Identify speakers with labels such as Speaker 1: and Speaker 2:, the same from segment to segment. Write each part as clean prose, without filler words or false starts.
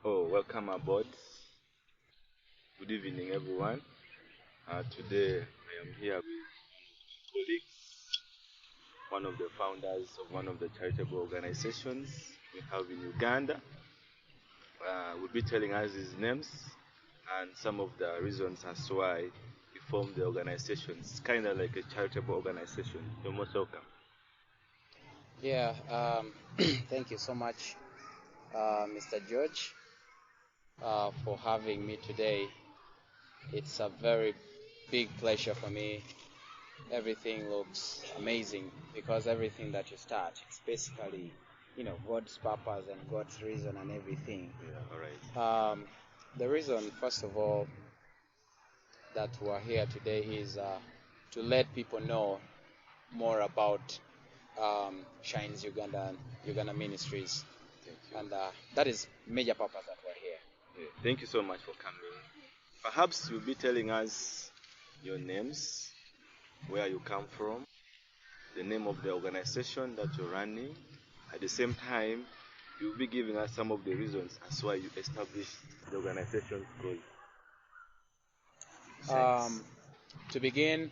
Speaker 1: Oh, welcome aboard. Good evening, everyone. Today I am here with colleagues, one of the founders of one of the charitable organizations we have in Uganda. Will be telling us his names and some of the reasons as to why he formed the organization. It's kind of like a charitable organization. You're most welcome.
Speaker 2: Yeah, thank you so much, Mr. George, for having me today. It's a very big pleasure for me. Everything looks amazing because everything that you start, it's basically, God's purpose and God's reason and everything.
Speaker 1: Yeah, all right.
Speaker 2: The reason, first of all, that we're here today is to let people know more about Shines Uganda Ministries,
Speaker 1: Thank you.
Speaker 2: and that is major purpose that we're here.
Speaker 1: Yeah, thank you so much for coming. Perhaps you'll be telling us your names, where you come from, the name of the organization that you're running. At the same time, you'll be giving us some of the reasons as why you established the organization's goal. Thanks.
Speaker 2: To begin,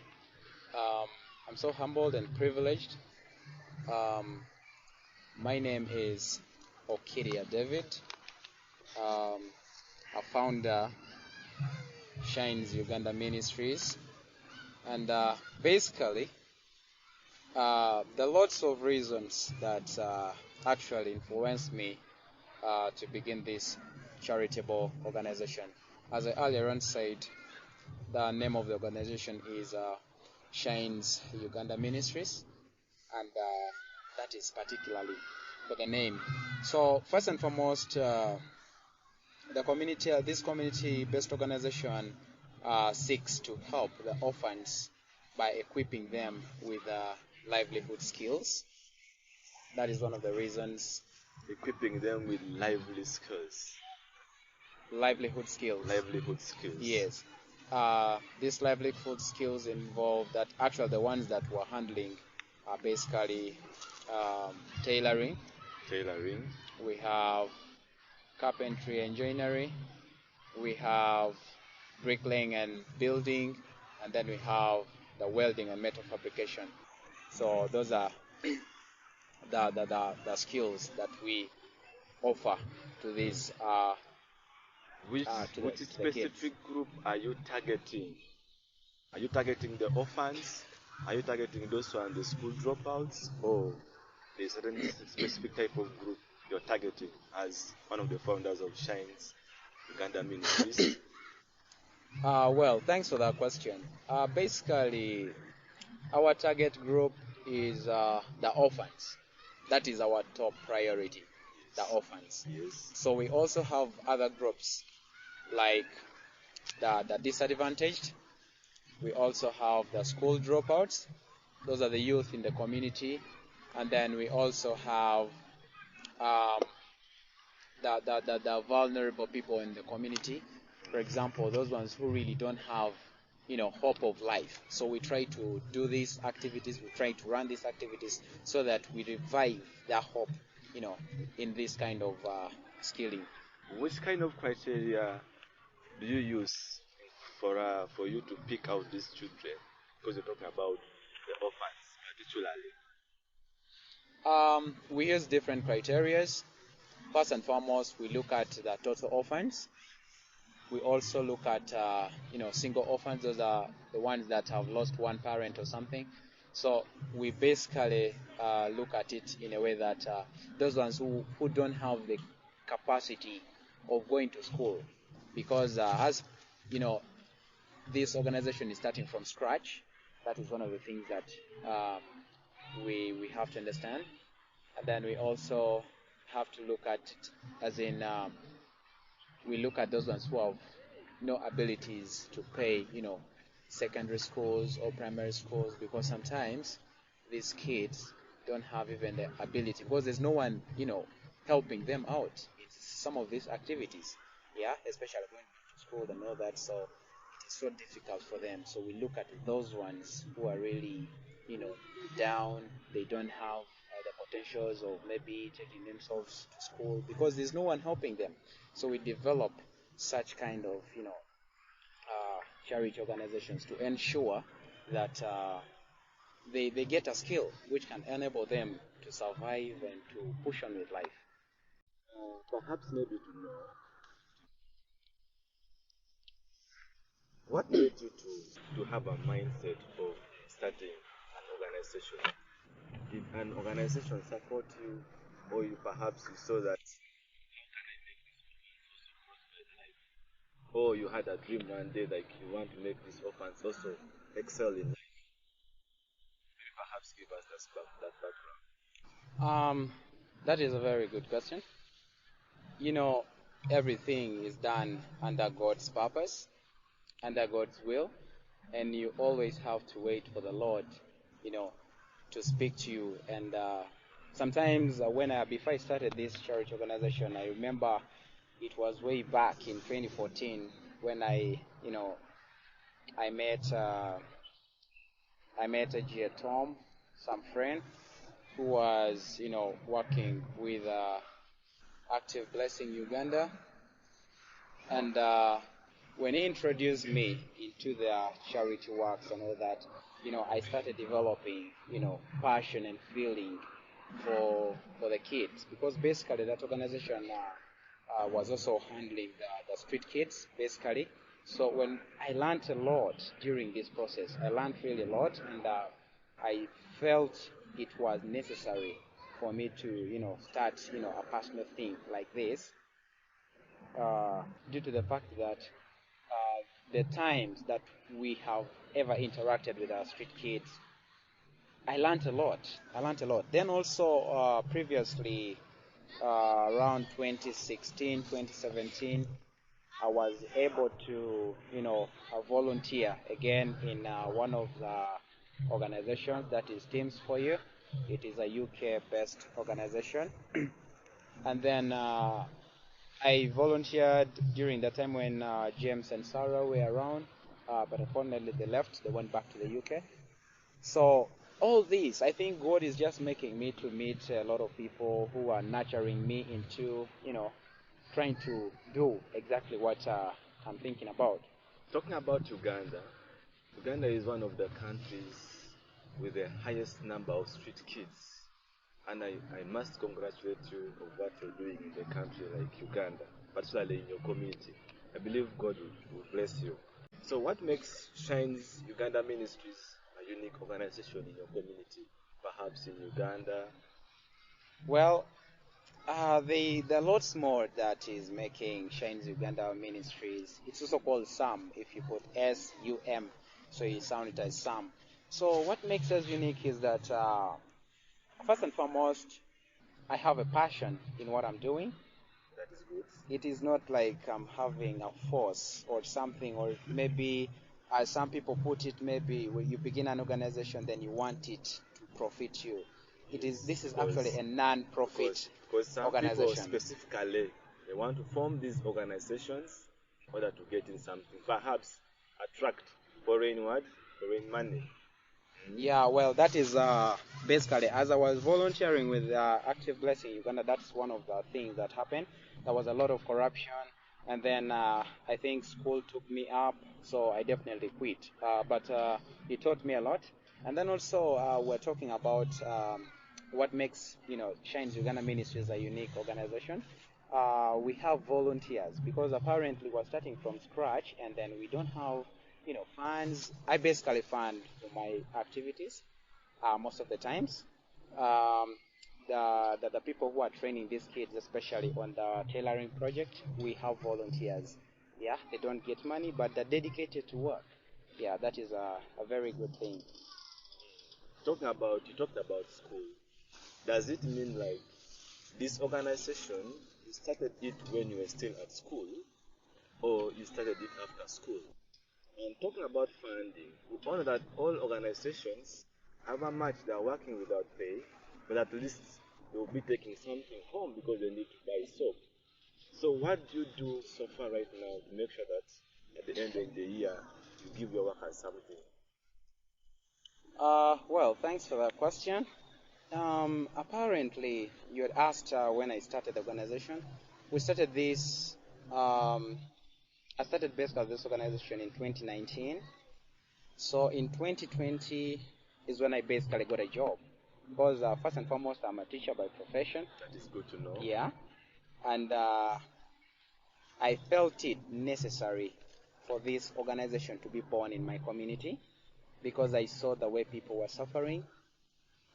Speaker 2: I'm so humbled and privileged. My name is Okiria David, a founder Shines Uganda Ministries, and basically there are lots of reasons that actually influenced me to begin this charitable organization. As I earlier on said, the name of the organization is Shines Uganda Ministries, and that is particularly for the name. So first and foremost, this community-based organization seeks to help the orphans by equipping them with livelihood skills. That is one of the reasons.
Speaker 1: Equipping them with lively skills.
Speaker 2: Livelihood skills.
Speaker 1: Livelihood skills.
Speaker 2: Yes. These livelihood skills involve that actually the ones that we're handling are basically tailoring.
Speaker 1: Tailoring.
Speaker 2: We have carpentry and joinery. We have bricklaying and building, and then we have the welding and metal fabrication. So those are the skills that we offer to these
Speaker 1: Which
Speaker 2: to
Speaker 1: which
Speaker 2: the
Speaker 1: specific
Speaker 2: kids.
Speaker 1: group are you targeting? Are you targeting the orphans? Are you targeting those who are the school dropouts? Or there's a certain specific type of group you're targeting as one of the founders of Shines Uganda Ministries?
Speaker 2: Well, thanks for that question. Basically, our target group is the orphans. That is our top priority, the orphans.
Speaker 1: Yes.
Speaker 2: So we also have other groups like the disadvantaged. We also have the school dropouts. Those are the youth in the community. And then we also have um, the vulnerable people in the community. For example, those ones who really don't have, hope of life. So we try to do these activities, we try to run these activities so that we revive their hope, in this kind of skilling.
Speaker 1: Which kind of criteria do you use for you to pick out these children? Because you're talking about the orphans particularly.
Speaker 2: We use different criterias. First and foremost, we look at the total orphans. We also look at, single orphans. Those are the ones that have lost one parent or something. So we basically look at it in a way that those ones who don't have the capacity of going to school, because as you know, this organization is starting from scratch. That is one of the things that we have to understand. And then we also have to look at it as in we look at those ones who have no abilities to pay, secondary schools or primary schools, because sometimes these kids don't have even the ability, because there's no one, helping them out. It's some of these activities, yeah, especially going to school and all that. So it is so difficult for them. So we look at those ones who are really, down. They don't have the potentials of maybe taking themselves to school because there's no one helping them. So we develop such kind of, charity organizations to ensure that they get a skill which can enable them to survive and to push on with life.
Speaker 1: Perhaps maybe to know what made you to have a mindset of starting an organization. Did an organization support you, or you perhaps you saw that, or you had a dream one day like you want to make these orphans also excel in life? Maybe perhaps give us that background.
Speaker 2: Um, that is a very good question. You know, everything is done under God's purpose, under God's will, and you always have to wait for the Lord, you know, to speak to you. And sometimes before I started this church organization, I remember it was way back in 2014 when I met I met a G Tom, some friend who was working with Active Blessing Uganda, and when he introduced me into the charity works and all that, I started developing, passion and feeling for the kids, because basically that organization was also handling the street kids, basically. So when I learned a lot during this process, I learned really a lot, and I felt it was necessary for me to, start, a personal thing like this, due to the fact that the times that we have ever interacted with our street kids, I learned a lot. I learned a lot. Then also, previously, around 2016, 2017, I was able to, volunteer again in one of the organizations, that is Teams for You. It is a UK-based organization. And then I volunteered during the time when James and Sarah were around, but unfortunately they left. They went back to the UK. So all this, I think God is just making me to meet a lot of people who are nurturing me into, trying to do exactly what I'm thinking about.
Speaker 1: Talking about Uganda, Uganda is one of the countries with the highest number of street kids. And I must congratulate you on what you're doing in the country like Uganda, particularly in your community. I believe God will bless you. So, what makes Shines Uganda Ministries a unique organization in your community, perhaps in Uganda?
Speaker 2: Well, the lots more that is making Shines Uganda Ministries. It's also called SAM. If you put SUM, so you sound it as SAM. So what makes us unique is that first and foremost, I have a passion in what I'm doing.
Speaker 1: That is good.
Speaker 2: It is not like I'm having a force or something, or maybe, as some people put it, maybe when you begin an organization, then you want it to profit you. This is actually a non-profit
Speaker 1: Because some people
Speaker 2: organization.
Speaker 1: specifically they want to form these organizations in order to get in something, perhaps attract foreign money.
Speaker 2: Yeah, well, that is basically, as I was volunteering with Active Blessing Uganda, that's one of the things that happened. There was a lot of corruption, and then I think school took me up, so I definitely quit. But it taught me a lot. And then also, we're talking about what makes, Shines Uganda Ministries a unique organization. We have volunteers, because apparently we're starting from scratch, and then we don't have, funds. I basically fund for my activities most of the times. Um, the people who are training these kids, especially on the tailoring project, we have volunteers. Yeah, they don't get money, but they're dedicated to work. Yeah, that is a very good thing.
Speaker 1: You talked about school. Does it mean like this organization you started it when you were still at school, or you started it after school? And talking about funding, we all know that all organizations, however much they are working without pay, but at least they will be taking something home because they need to buy soap. So what do you do so far right now to make sure that at the end of the year you give your workers something?
Speaker 2: Well, thanks for that question. Apparently, you had asked when I started the organization. We started this. I started basically this organization in 2019. So in 2020 is when I basically got a job. Because first and foremost, I'm a teacher by profession.
Speaker 1: That is good to know.
Speaker 2: Yeah, and I felt it necessary for this organization to be born in my community because I saw the way people were suffering.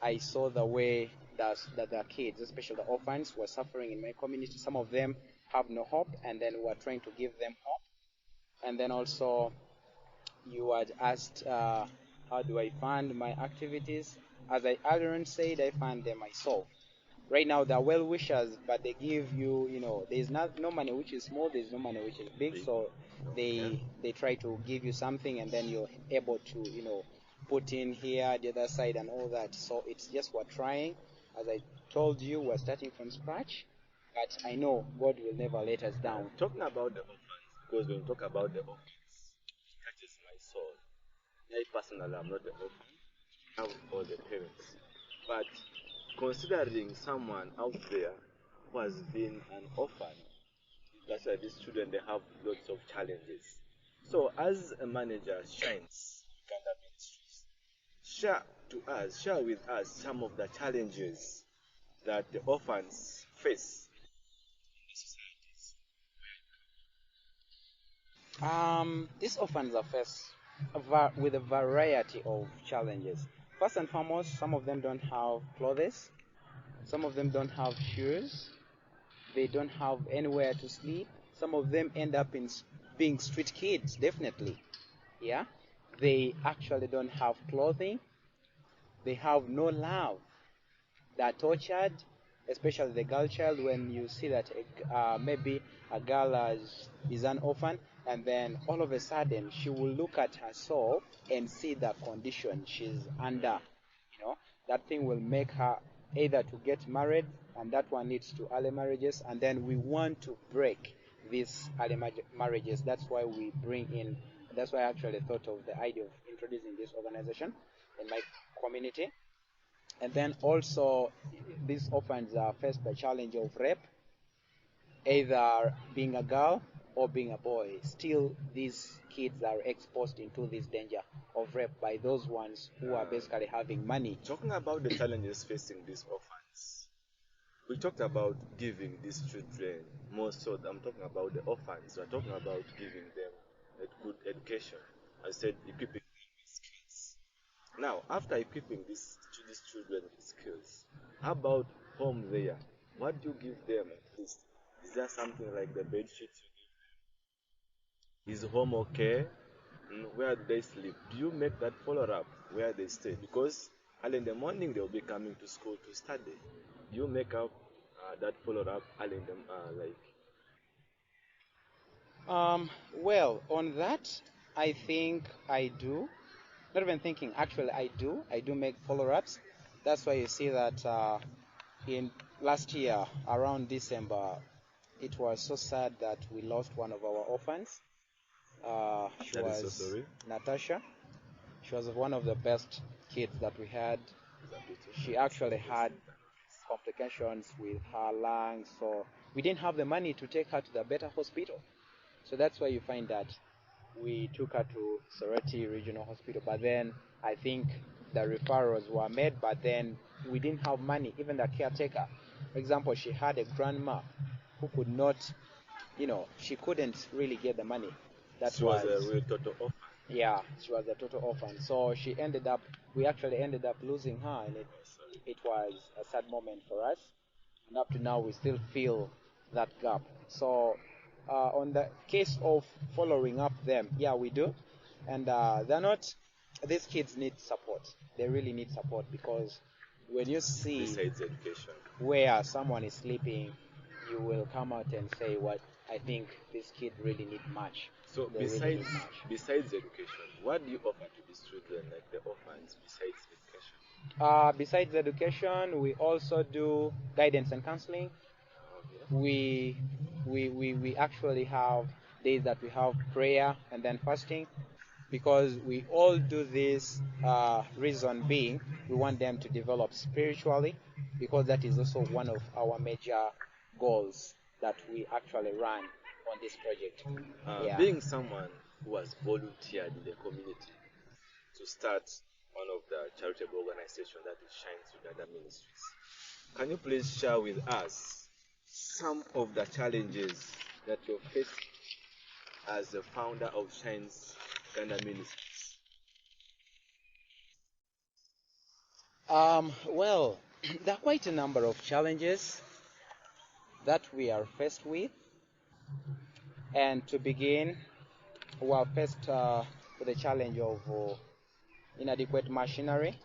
Speaker 2: I saw the way that the kids, especially the orphans, were suffering in my community. Some of them have no hope, and then we're trying to give them hope. And then also, you had asked, how do I fund my activities? As I earlier said, I fund them myself. Right now, they're well wishers, but they give you, there's not no money which is small, there's no money which is big.
Speaker 1: Big.
Speaker 2: So
Speaker 1: Okay.
Speaker 2: they try to give you something, and then you're able to, put in here the other side and all that. So it's just we're trying. As I told you, we're starting from scratch, but I know God will never let us down.
Speaker 1: Talking about the orphans, because when you talk about the orphans, it touches my soul. I personally am not the orphan. I have all the parents. But considering someone out there who has been an orphan, that's why these children they have lots of challenges. So as a manager shines Uganda Ministries, share with us some of the challenges that the orphans face in the societies.
Speaker 2: These orphans are faced with a variety of challenges. First and foremost, some of them don't have clothes, some of them don't have shoes, they don't have anywhere to sleep. Some of them end up in being street kids, definitely. Yeah, they actually don't have clothing, they have no love, they're tortured, especially the girl child. When you see that maybe a girl is an orphan, and then all of a sudden she will look at herself and see the condition she's under. That thing will make her either to get married, and that one leads to early marriages, and then we want to break these early marriages. That's why we bring in. That's why I actually thought of the idea of introducing this organization in my community. And then also, these orphans are faced the challenge of rape, either being a girl or being a boy. Still, these kids are exposed into this danger of rape by those ones who are basically having money.
Speaker 1: Talking about the challenges facing these orphans, we talked about giving these children more so. I'm talking about the orphans. We're talking about giving them a good education. I said equipping them with skills. Now, after equipping these children with skills, how about home there? What do you give them at least? Is there something like the bed sheets you give them? Is home okay? Where do they sleep? Do you make that follow up where they stay? Because early in the morning they'll be coming to school to study. Do you make up that follow up early in the like?
Speaker 2: Well, on that, I think I do. Not even thinking, actually, I do. I do make follow-ups. That's why you see that in last year, around December, it was so sad that we lost one of our orphans. She
Speaker 1: That is so
Speaker 2: was
Speaker 1: sorry.
Speaker 2: Natasha. She was one of the best kids that we had.
Speaker 1: It's a pity.
Speaker 2: She
Speaker 1: It's so
Speaker 2: actually had complications with her lungs, so we didn't have the money to take her to the better hospital. So that's why you find that we took her to Soroti Regional Hospital, but then I think the referrals were made, but then we didn't have money. Even the caretaker, for example, she had a grandma who could not, she couldn't really get the money. That
Speaker 1: She was a
Speaker 2: was,
Speaker 1: real total orphan.
Speaker 2: yeah, she was a total orphan. So we actually ended up losing her, and
Speaker 1: Oh, sorry.
Speaker 2: it was a sad moment for us. And up to now, we still feel that gap. So, on the case of following up them, yeah, we do. And they're not, these kids need support. They really need support because when you see
Speaker 1: Besides education.
Speaker 2: where someone is sleeping, you will come out and say, what, I think this kid really need much.
Speaker 1: So
Speaker 2: They really need much.
Speaker 1: besides education, what do you offer to these children, like the orphans, besides education?
Speaker 2: Besides education, we also do guidance and counseling.
Speaker 1: Okay.
Speaker 2: We actually have days that we have prayer and then fasting. because we all do this, reason being we want them to develop spiritually, because that is also one of our major goals that we actually run on this project. Yeah.
Speaker 1: Being someone who has volunteered in the community to start one of the charitable organizations that is Shines Uganda Ministries, can you please share with us some of the challenges that you're facing as the founder of Shines Uganda Ministries?
Speaker 2: Well, there are quite a number of challenges that we are faced with. And to begin, we are faced with the challenge of inadequate machinery.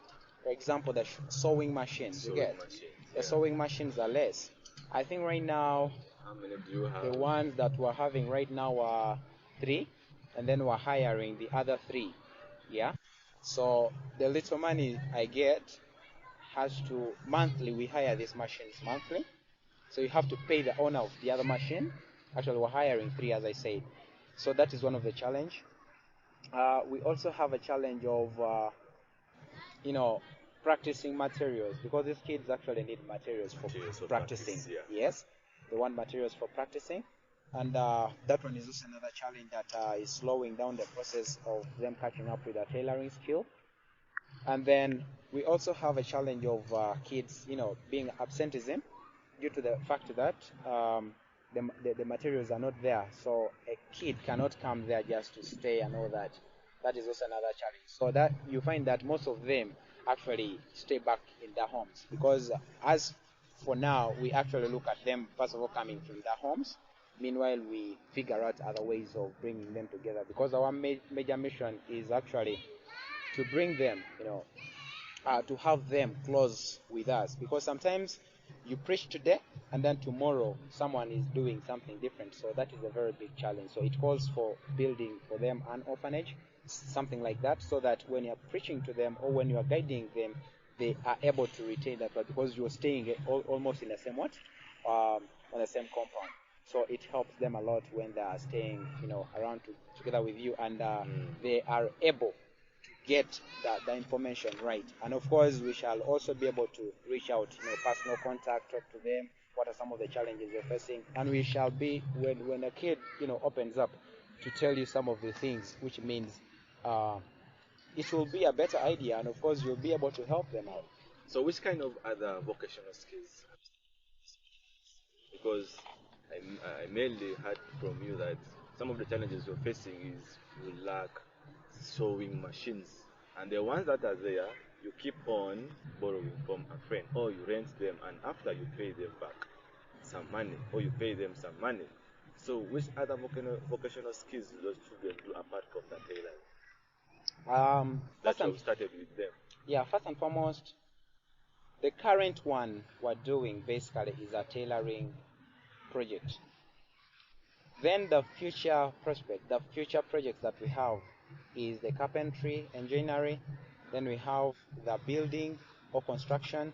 Speaker 2: For example, the sewing machines. The sewing machines are less. I think right now,
Speaker 1: How many do you have?
Speaker 2: the ones that we're having right now are 3, and then we're hiring the other 3. Yeah. So the little money I get has to monthly. We hire these machines monthly, so you have to pay the owner of the other machine. Actually, we're hiring 3, as I said. So that is one of the challenge. We also have a challenge of practicing materials, because these kids actually need materials for practicing.
Speaker 1: Practice, yeah.
Speaker 2: Yes, they want materials for practicing, and that one is also another challenge that is slowing down the process of them catching up with their tailoring skill. And then we also have a challenge of kids, being absenteeism due to the fact that the materials are not there. So a kid cannot come there just to stay and all that. That is also another challenge. So that you find that most of them actually stay back in their homes, because as for now, we actually look at them, first of all, coming from their homes. Meanwhile, we figure out other ways of bringing them together, because our major mission is actually to bring them, to have them close with us, because sometimes you preach today and then tomorrow someone is doing something different. So that is a very big challenge. So it calls for building for them an orphanage, something like that, so that when you're preaching to them or when you are guiding them, they are able to retain that, but because you're staying almost in the same on the same compound. So it helps them a lot when they are staying, around together with you, and they are able get the information right. And of course, we shall also be able to reach out, personal contact, talk to them, what are some of the challenges they're facing, and we shall be, when a kid, opens up to tell you some of the things, which means it will be a better idea, and of course, you'll be able to help them out.
Speaker 1: So which kind of other vocational skills? Because I mainly heard from you that some of the challenges you're facing is you lack sewing machines, and the ones that are there, you keep on borrowing from a friend, or you rent them, and after you pay them back some money, or you pay them some money. So which other vocational skills do those children do apart from the tailoring that you have started with them?
Speaker 2: Yeah, first and foremost, the current one we're doing basically is a tailoring project. Then the future prospect, the future projects that we have is the carpentry, engineering. Then we have the building or construction.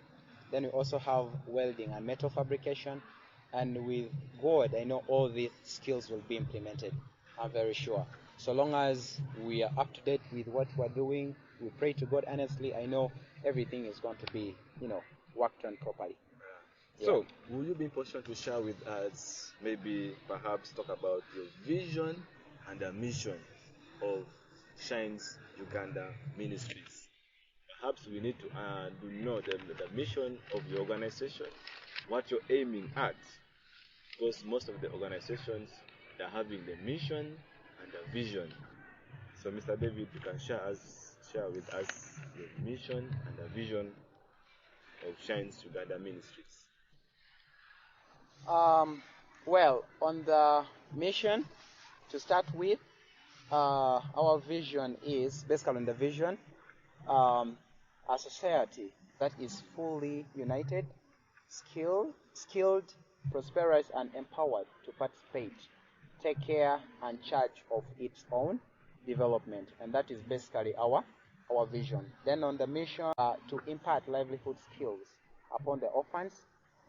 Speaker 2: Then we also have welding and metal fabrication. And with God, I know all these skills will be implemented. I'm very sure. So long as we are up to date with what we're doing, we pray to God honestly, I know everything is going to be, worked on properly.
Speaker 1: So, will you be in position to share with us, maybe perhaps talk about your vision and the mission of Shines Uganda Ministries? Perhaps we need to know the mission of your organization, what you're aiming at, because most of the organizations, they're having the mission and the vision. So, Mr. David, you can share with us your mission and the vision of Shines Uganda Ministries.
Speaker 2: Well, on the mission, to start with, our vision is, basically on the vision, a society that is fully united, skilled, prosperous, and empowered to participate, take care, and charge of its own development. And that is basically our vision. Then on the mission, to impart livelihood skills upon the orphans,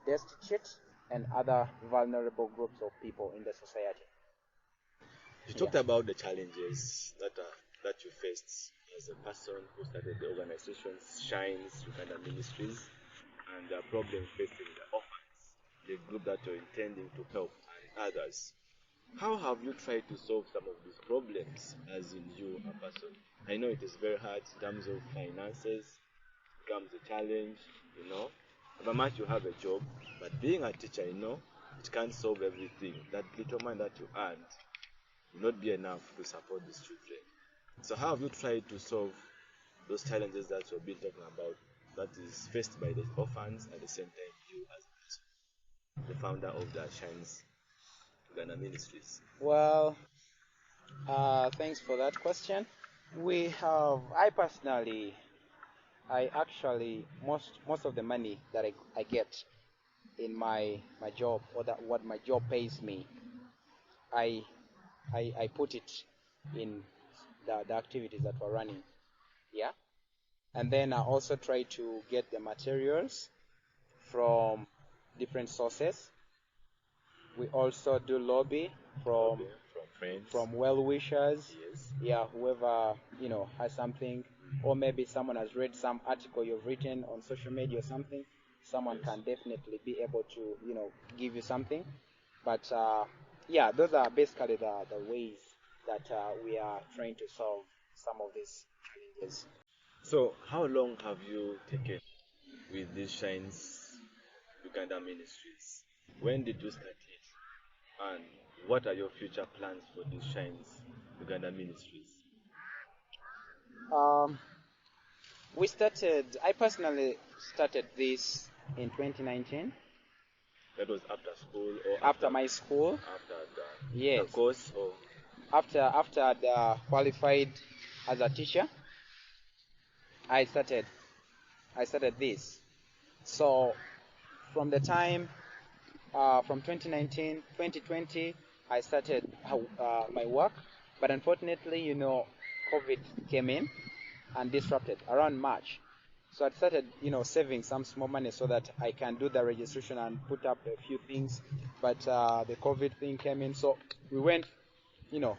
Speaker 2: destitute, and other vulnerable groups of people in the society.
Speaker 1: You talked about the challenges that are that you faced as a person who started the organization Shines Uganda Ministries and the problem facing the orphans, the group that you're intending to help, and others. How have you tried to solve some of these problems as in you, a person? I know it is very hard in terms of finances, becomes a challenge, you know. But much you have a job, but being a teacher, it can't solve everything. That little money that you earn will not be enough to support these children. So how have you tried to solve those challenges that you've been talking about that is faced by the orphans at the same time you as the founder of the Shines Uganda Ministries?
Speaker 2: Well, thanks for that question. I personally, I actually, most of the money that I get in my job, or that what my job pays me, I, I put it in the activities that we're running. Yeah. And then I also try to get the materials from different sources. We also do lobby from
Speaker 1: Okay, from friends.
Speaker 2: from well wishers.
Speaker 1: Yes.
Speaker 2: Yeah, whoever has something, or maybe someone has read some article you've written on social media or something. Someone
Speaker 1: Yes.
Speaker 2: can definitely be able to give you something. But yeah, those are basically the ways that we are trying to solve some of these challenges.
Speaker 1: So how long have you taken with these Shines Uganda Ministries? When did you start it? And what are your future plans for these Shines Uganda Ministries?
Speaker 2: Um, I personally started this in 2019
Speaker 1: That was after school or
Speaker 2: after my school.
Speaker 1: after the
Speaker 2: Yes,
Speaker 1: course or
Speaker 2: after I'd qualified as a teacher, I started I started this. So from the time from 2019, 2020, I started my work, but unfortunately, COVID came in and disrupted around March. So I started, saving some small money so that I can do the registration and put up a few things. But the COVID thing came in, so we you know,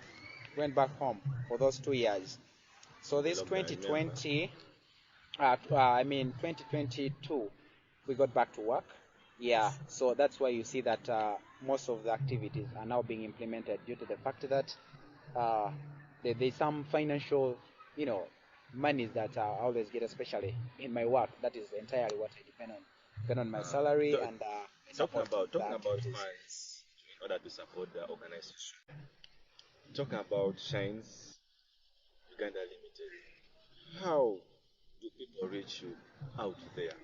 Speaker 2: went back home for those 2 years. So
Speaker 1: the
Speaker 2: this
Speaker 1: lockdown, I remember.
Speaker 2: 2022, we got back to work. Yeah, so that's why you see that most of the activities are now being implemented due to the fact that uh, there's some financial, monies that I always get, especially in my work. That is entirely what I depend on my salary,
Speaker 1: Th-
Speaker 2: and I
Speaker 1: talking
Speaker 2: support
Speaker 1: about
Speaker 2: the
Speaker 1: talking about
Speaker 2: activities.
Speaker 1: funds in order to support the organization. Talking about Shines Uganda Limited. How do people reach you out there?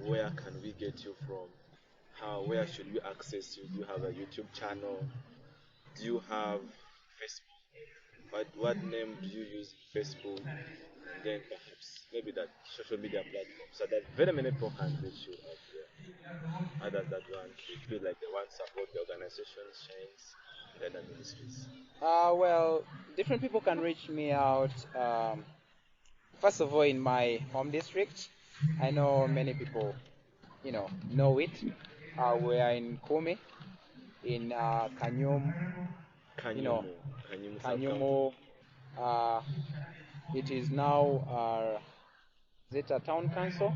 Speaker 1: Where can we get you from? Where should we access you? Do you have a YouTube channel? Do you have Facebook? What name do you use in Facebook? And then perhaps maybe that social media platform so that very many people can reach you out there. Others that they feel like they want to support the organization, Shines, and other ministries.
Speaker 2: Well, different people can reach me out. First of all, in my home district, I know many people, know it. We are in Kumi, in Kanyum, you know,
Speaker 1: Kanyumu, Kanyumu Sub County.
Speaker 2: Kanyumu. Uh, it is now, Zeta Town Council,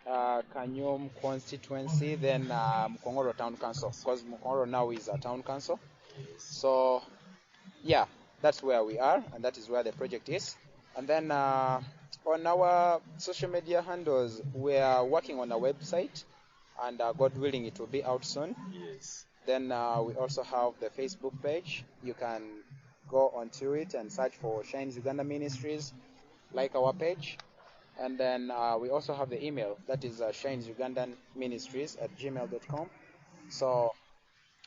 Speaker 2: Kanyum constituency, then Mukongoro Town Council, because Mukongoro now is a town council.
Speaker 1: Yes.
Speaker 2: So, yeah, that's where we are, and that is where the project is. And then on our social media handles, we are working on a website, and God willing, it will be out soon.
Speaker 1: Yes.
Speaker 2: Then we also have the Facebook page. You can go onto it and search for Shines Uganda Ministries, like our page. And then we also have the email, that is shinesugandanministries@gmail.com. So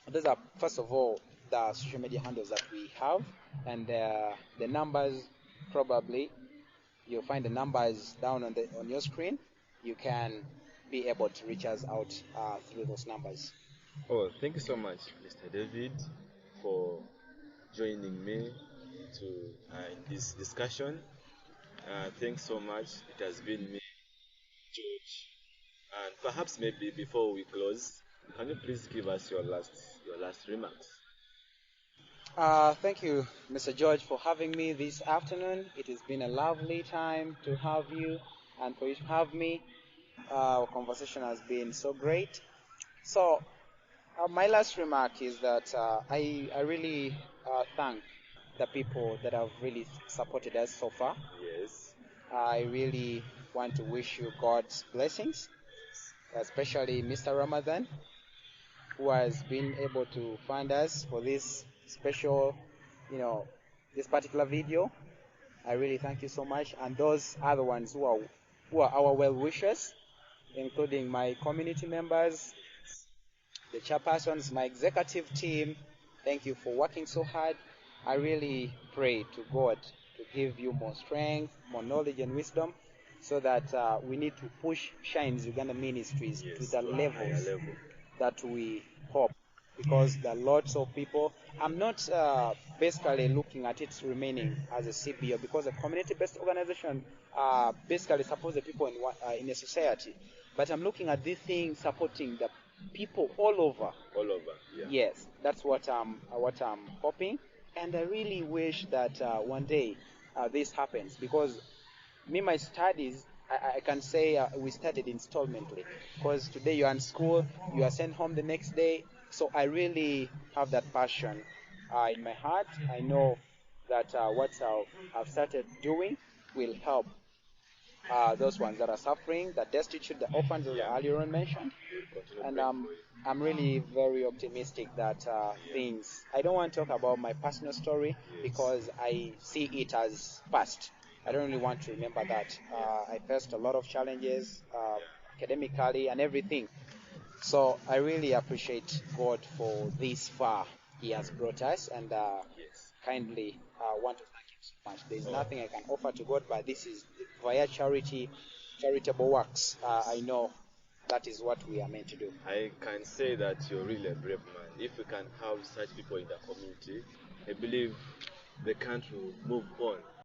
Speaker 2: those are, first of all, the social media handles that we have, and the numbers, probably you'll find the numbers down on your screen. You can be able to reach us out through those numbers.
Speaker 1: Oh, thank you so much, Mr. David, for joining me to in this discussion. Thanks so much. It has been me, George. And perhaps maybe before we close, can you please give us your last remarks?
Speaker 2: Thank you, Mr. George, for having me this afternoon. It has been a lovely time to have you and for you to have me. Our conversation has been so great. So, my last remark is that I really thank the people that have really supported us so far.
Speaker 1: Yes.
Speaker 2: I really want to wish you God's blessings, especially Mr. Ramadan, who has been able to fund us for this special, you know, this particular video. I really thank you so much, and those other ones who are our well wishers, including my community members, the chairpersons, my executive team. Thank you for working so hard. I really pray to God to give you more strength, more knowledge, and wisdom, so that we need to push Shines Uganda Ministries to
Speaker 1: Yes,
Speaker 2: the
Speaker 1: to a higher
Speaker 2: levels
Speaker 1: level.
Speaker 2: that we hope, because there are lots of people. I'm not basically looking at it remaining as a CBO, because a community-based organization basically supports the people in a society. But I'm looking at this thing supporting the people all over.
Speaker 1: All over, yeah.
Speaker 2: Yes, that's what I'm hoping, and I really wish that one day this happens, because me, my studies, I can say we studied installmentally, because today you are in school, you are sent home the next day. So I really have that passion in my heart. I know that what I've started doing will help those ones that are suffering, the destitute, the orphans, as
Speaker 1: Yeah.
Speaker 2: I earlier on mentioned.
Speaker 1: We'll continue
Speaker 2: And
Speaker 1: praying for you.
Speaker 2: I'm really very optimistic that things. I don't want to talk about my personal story,
Speaker 1: Yes.
Speaker 2: because I see it as past. I don't really want to remember that. I faced a lot of challenges academically and everything. So I really appreciate God for this far He has brought us, and
Speaker 1: Yes.
Speaker 2: kindly want to thank Him so much. There is
Speaker 1: Oh,
Speaker 2: nothing I can offer to God, but this is via charity, charitable works. I know that is what we are meant to do.
Speaker 1: I can say that you're really a brave man. If we can have such people in the community, I believe the country will move on.